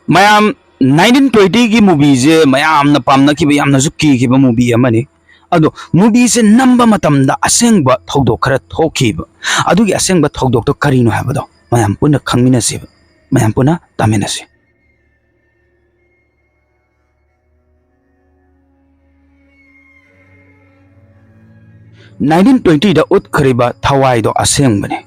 mayam 1920 की movie जे मयाम न पामना की याम नजु की मूवी अमनी अदो मूवी से नंबर मतमदा असेंगबा थौदोक खरा थोखिबा अदुगी असेंगबा थौदोक तो करिनो हाबदो मयाम पुना खंगमिनसे मयाम पुना तामिनसे 1920 दा उत्खरिबा थवाइदो असेंगबने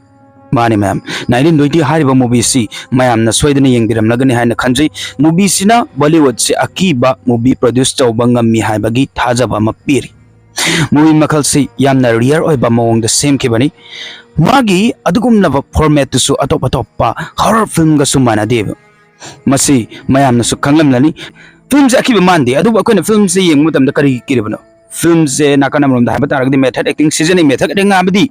माने मैम 1920 हारिबा मूवी सी मैम ना सोइदने यंगदिरम लगने हाइन खंजै मूवी सिना बॉलीवुड से अकीबा मूवी प्रोड्यूस तौबा ngami हाइबगी थाजबा म पिरि मूवी मखल से यामना रियर ओइबा मोंग द सेम केबनी मागी अदुगुमनबा फॉर्मेट तुसु अतोप अतोपा हॉरर फिल्म गसु मानादेब मसी मैम नसु खंगलमलनी फिल्म से अकीबा मानदे अदुबा कोइन फिल्म से यंग मतम द करी किरबनो फिल्म से नाकन अमरम दा बतारगदी मेथड एक्टिंग सीजनिंग मेथड एंगा बदी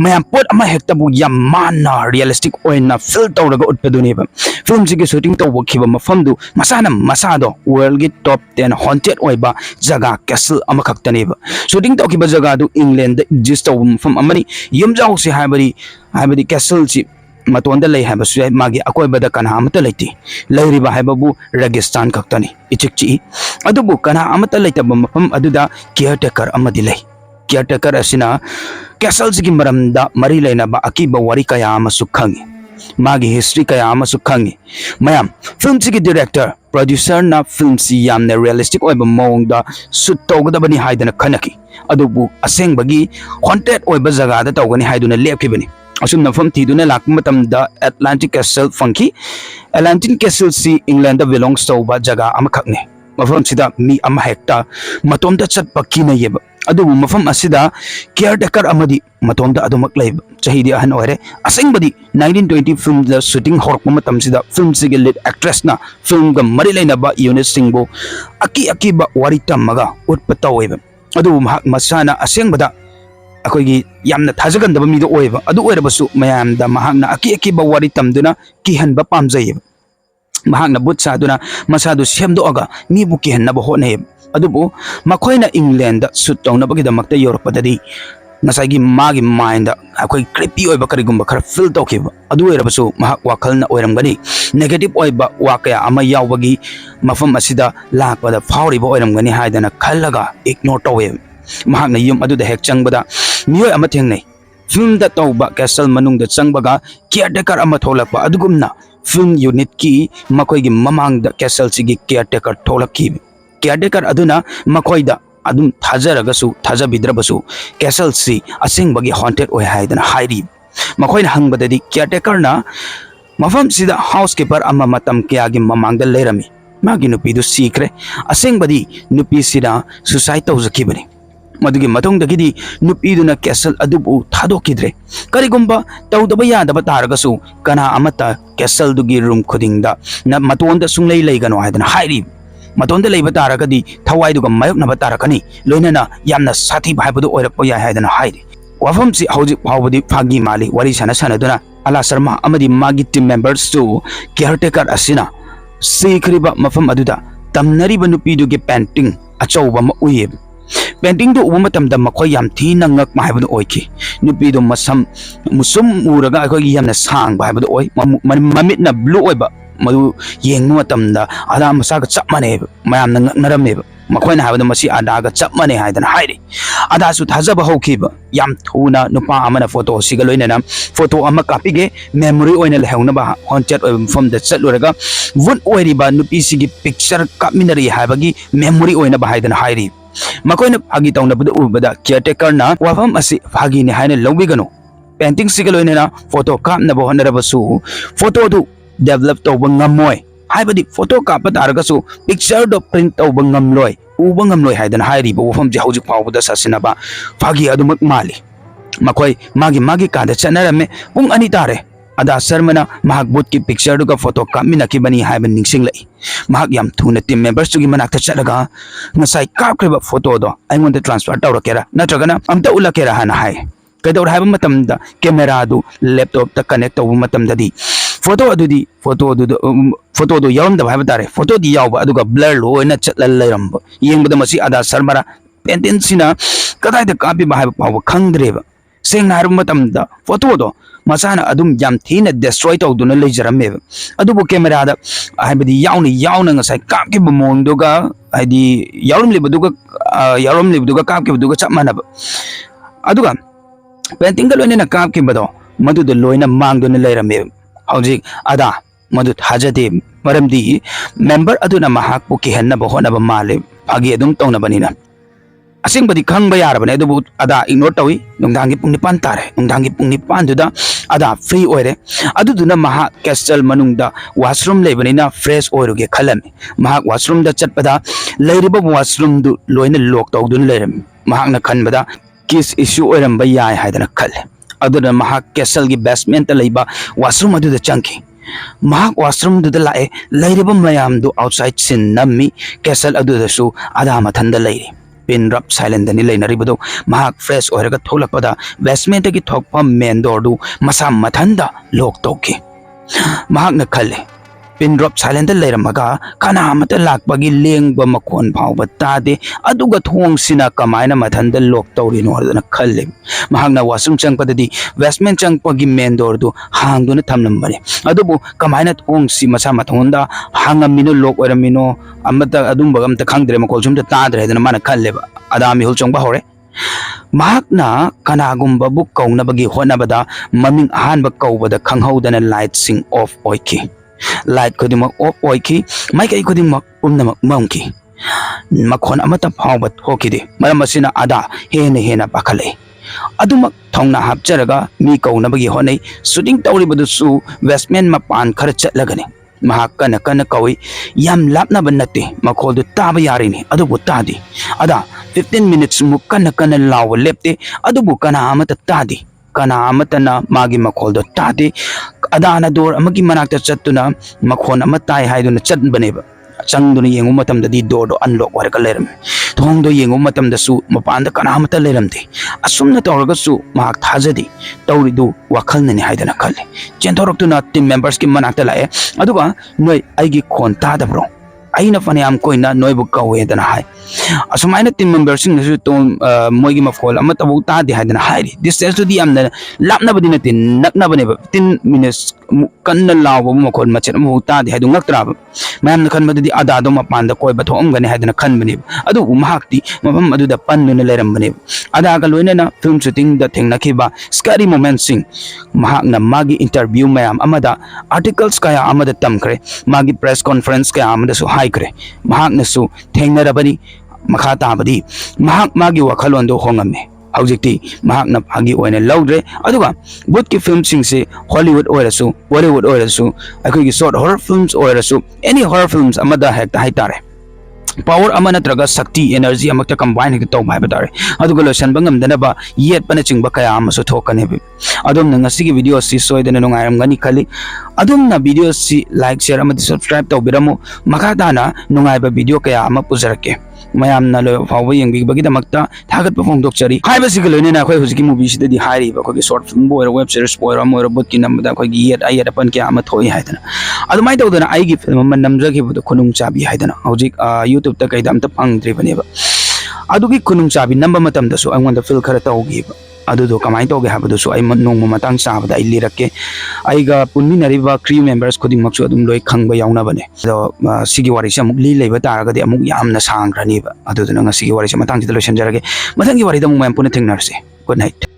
मैम पोट अमा हेक्तबु याम माना रियलिस्टिक ओइना फिल तौरगा उत्पदुनेबा फिल्म से शूटिंग तौबखिबा मफमदु मसाना मसादो वर्ल्ड की टॉप 10 हॉन्टेड ओइबा जगह कैसल अमा खक्तनेबा शूटिंग तौखिबा जगह दु इंग्लैंड द एग्जिस्ट तौब मफम अमनी यमजाउ से हाइबदी कैसल ची मतोंदा लई हाइबा सुय मागी अकोइबदा कना अमता लैति लैरिबा हाइबाबु रेगिस्तान खक्तनी इचिकची अदुबु कना अमता लैतबा मफम अदुदा केयरटेकर अमदि लै केयरटेकर असिना कैसल की मरमदा मरी लेनाबा अकीबा वारी कया अमसु खंगी मागी हिस्ट्री कया अमसु खंगी मयाम फिल्म की डायरेक्टर प्रोड्यूसर ना फिल्म सी यामने रियलिस्टिक ओइबा मोंगदा शूट तौगदबनी हाइदना खनकी अदुबु असेंगबगी हॉन्टेड ओइबा जगह दा तौगनी हाइदुना लेपकिबनी असुम नफम थीदुना लाकमतमदा एटलांटिक कैसल फंकी एटलांटिक कैसल सी इंग्लैंड दा बिलोंग्स तौबा जगह अमखकने मफम सिदा मी अमा हेक्टा मतोंदा चटपा किनयेबा अदुबु मफम असिदा केयरटेकर अमदी मतोंदा अदुमक लैब चहीदी अहन ओरे असेंगबदी 1920 फिल्म दा शूटिंग होरक मतमसिदा फिल्म सिगे लीड एक्ट्रेस ना फिल्म गा मरि लेनाबा यूनिट सिंगबो अकीबा वारी तमगा उत्पता ओइबा अदुबु महक मसाना असेंगबदा अखोगी यामना थाजगंदबा मीदो ओइबा अदु ओइरबसु मयामदा महकना अकीबा वारी तमदुना किहनबा पामजैबा महकना बुत सादुना मसादु सेमदोगा मीबु किहनबा होने अदुबु मखोइना इंग्लैंड शूट तौनबगिदमक्ता योरपददी नसागी मागी माइंड अखोई क्रिपी ओइबा करिगुम्बा खरा फील तौखिबा अदु ओइरबसु महक वाखलना ओइरमगनी नेगेटिव ओइबा वाकया अमा यावबगी मफम असिदा लाकपदा फावरिबा ओइरमगनी हाइदना खल्लगा इग्नोर तौवे महकना युम अदुदा हेक चंगबदा मियोय अमा थेंगनै फिल्म दा तौबा कैसल मनुंगदा चंगबगा केयरटेकर अमा थोलकपा अदुगुमना फिल्म यूनिट की मखोइगी ममांगदा कैसल सिगी केयरटेकर थोलकखि केयरटेकर अदुना मखोइदा अदुम थाजरगसु थाजबिद्रबसु कैसल सी असेंगबगी हॉन्टेड ओइ हाइदना हाइरि मखोइना हंगबददी केयरटेकरना मफम सिदा हाउसकीपर अमा मतम कयागी ममांगदा लेरमी मागी नुपीदु सीखरे असेंगबदी नुपीसिना सुसाइड तौजखिबनी मदुगी मतोंगदगिदी नुपीदुना कैसल अदुबु थादोकिद्रे करिगुम्बा तौदबा यादबा तारगसु कना अमता कैसल दुगी रूम खुदिंगदा न मतोंदा सुंगलै लैगनो हाइदना हाइरि मतोंदा लैबा तारगदी थवाइदुगा मायोकनबा तारकनी लोइनना यामना साथी भाइबदु ओइरपा याय हाइदना हाइरि वाफम सि हौजिक फावबदी फागी माली वारी साना सानादुना अला शर्मा अमदी मागी टीम मेंबर्स टू केयरटेकर असिना सीखरिबा मफम अदुदा तमनरिबा नुपीदुगी पेंटिंग अचौबा म उये पेंटिंग दो उब मतमदा मखोय याम थीना ngak ma haibadu oiki nupi do masam musum uraga akoi yamna sang ba haibadu oi mamit na blue oiba madu yengnu matamda ada masa ga chap mane mayam na ngak naram ba मखोइन हाबद मसी आदा गा चप मने हाइदन हाइरि आदा सु थाजब हौखिब याम थुना नुपा अमना photo सिगा लोइना photo अमा कापिगे मेमोरी ओइना लेहौनबा हॉन्टेड फॉर्म द चलुरगा वुन ओइरिबा नुपी सिगी पिक्चर कामिनरी हाबगी मेमोरी ओइना हाइदन हाइरि मखोइन फागी तौनबद उबदा केयरटेकर ना वाफम असि फागी ने हाइने लौबिगनो पेंटिंग सिगा लोइना फोटो कामना होनरबसु फोटो दु डेवलप तौब ngमोय हाइबदी फोटो काप तारगसु पिक्चर दो प्रिंट तौब ngमलोय उब ngमलोय हाइदन हाइरि बो वफम जे हौजिक फावबदा ससिनबा फागी अदुमक माली मखोय मागी कादा चनरमे पुंग अनि तारे अदा शर्मना महाक बुत की पिक्चर दुगा फोटो कामिना की बनी हाइबन निंगसिंग लई महाक याम थुना टीम मेंबर्स तुगी मनाक चलगा ngasai कापख्रेबा फोटो दो आइंगोंद ट्रांसफर तौरकेरा नत्रगना अमता उलकेरा हाना हाय कदौर हाइबा मतमदा कैमरा दु लैपटॉप त कनेक्ट तौब मतमददी फोटो दो यावम द भाइबा तारे फोटो दी यावबा अदुगा ब्लर लोइना चटल लैरम येंगबदा मसी आदा शर्मरा पेंटिंग सिना कदाय द कापी भाइबा पाव खंगद्रेबा Seng na harum matamda photo do masana adum yam thina destroy tawduna lejarambe adubu camera da haibadi yauna ngasai kap ki bomong doga haidi yaurum libuduga kap ki buduga chap manaba aduga painting ka loina kap ki bado madu de loina mangduna leirambe hojik ada madu hajade maramdi member aduna mahak pu ki henna ba hona ba male agi adum tawna banina Asengbadi khangba yarabane adubu ada ignore tawi nungdangi pung nipan tare nungdangi pung nipan duda ada free oire aduduna maha castle manungda washroom lebanina fresh oiruge khalami maha washroom da chatpada leiriba washroom du loina lock tawdun leiram maha na khanbada kiss issue oiramba yai haidana khale aduna maha castle gi basement ta leiba washroom adu da changki maha washroom du da lae leiriba mayam du outside sin nammi castle adu da su ada mathanda leiri pin drop silent dani leinari bado mahak fresh oiraga tholakpada basement gi thokpa main door du masa mathanda lock toki mahak na khalle pin drop silent leiramaga kana amata lakpagi lengba makhon phawba tade aduga thong sina kamaina mathanda lock tawri no na khalle mahak na washroom changpadadi basement changpagi main door du hangduna thamnambane adubu kamaina thong si masa mathonda hangamino lock oiramino amata adumba amta khangdre makol sumta tadre dana mana khalleba adami hul chongba hore mahakna kanagumba bu kaunabagi honabada maming ahanba kaubada khanghaudana light sing off oiki light kodimak off oiki mai kai kodimak umnamak mamki makhon amata phawba thokide maram asina ada hena pakhale adumak thongna hapcharaga mi kaunabagi honai shooting tawribadu su basement mapan khara chatlagani mahak kana kawi yam lapna banate makhol du taba yarini adubu tadi ada 15 minutes mu kana law lepte adubu kana amata tadi kana amata na magi makhol do tadi adana door amagi manakta chattuna makhon amatai haiduna chatbaneba changduna yengu matamdadi door do unlock warka leram thongdo yengu matamda su mapanda kana amata leramde asumna tawraga su mahak thajadi tawridu wakhalnani haidana khalle chenthoroktuna team members ki manakta lae aduga noi aigi khon tadabro aina faniam koina noibu kawe dana hai asumaina team members sing su to moigi mafol amata bu ta di hadana hai distance to di amna lapna badina tin nakna bane 15 minutes kanna lawo bu makol machet mu ta di hadu ngaktra mayam khan madidi ada do mapan da koi bathom gane hadana khan bane adu mahakti mabam adu da pannu ne leram bane ada ga loina na film shooting da thengna khiba scary moments sing mahak na magi interview mayam amada articles kaya amada tamkre magi press conference kaya amada su haikre mahak na su thengnarabani makha tabadi mahak magi wakhalon do hongame haujikti mahak na phagi oina laudre aduga but ki film sing se Hollywood oirasu Bollywood oirasu akoi gi short horror films oirasu any horror films amada hekta haitare power amana traga sakti energy amakta combine hekta taw bhai batare aduga losan bangam danaba yet pana chingba kaya amasu thokane be adom na ngasi gi video si soidena nungairam gani khali adom na video si like share amadi subscribe taw biramu makha dana nungaiba video kaya ama pujarake mayam na lo fawa yang big bagi damakta thagat pa phongdok chari haiba sigalo ne na khoi hujiki movie sida di hairi ba khoi short film boy web series boy ram or bot ki namda khoi gi yet ayat apan kya ama thoi haidana adumai tawdana ai gi film man namjagi bu khunung chabi haidana hujik youtube ta kaida amta phangdri bane ba adugi khunung chabi namba matam da su angon da fil khara tawgi ba adudo kamai toge habadu su ai nongma matang sabada ai lirakke aiga punmi nariba crew members khuding maksu adum loi khangba yauna bane do sigi wari se amuk li leiba taraga de amuk yamna sangrani ba adudo nga sigi wari se matang jida loisan jarage matang gi wari da mu mayam pune thengnarse good night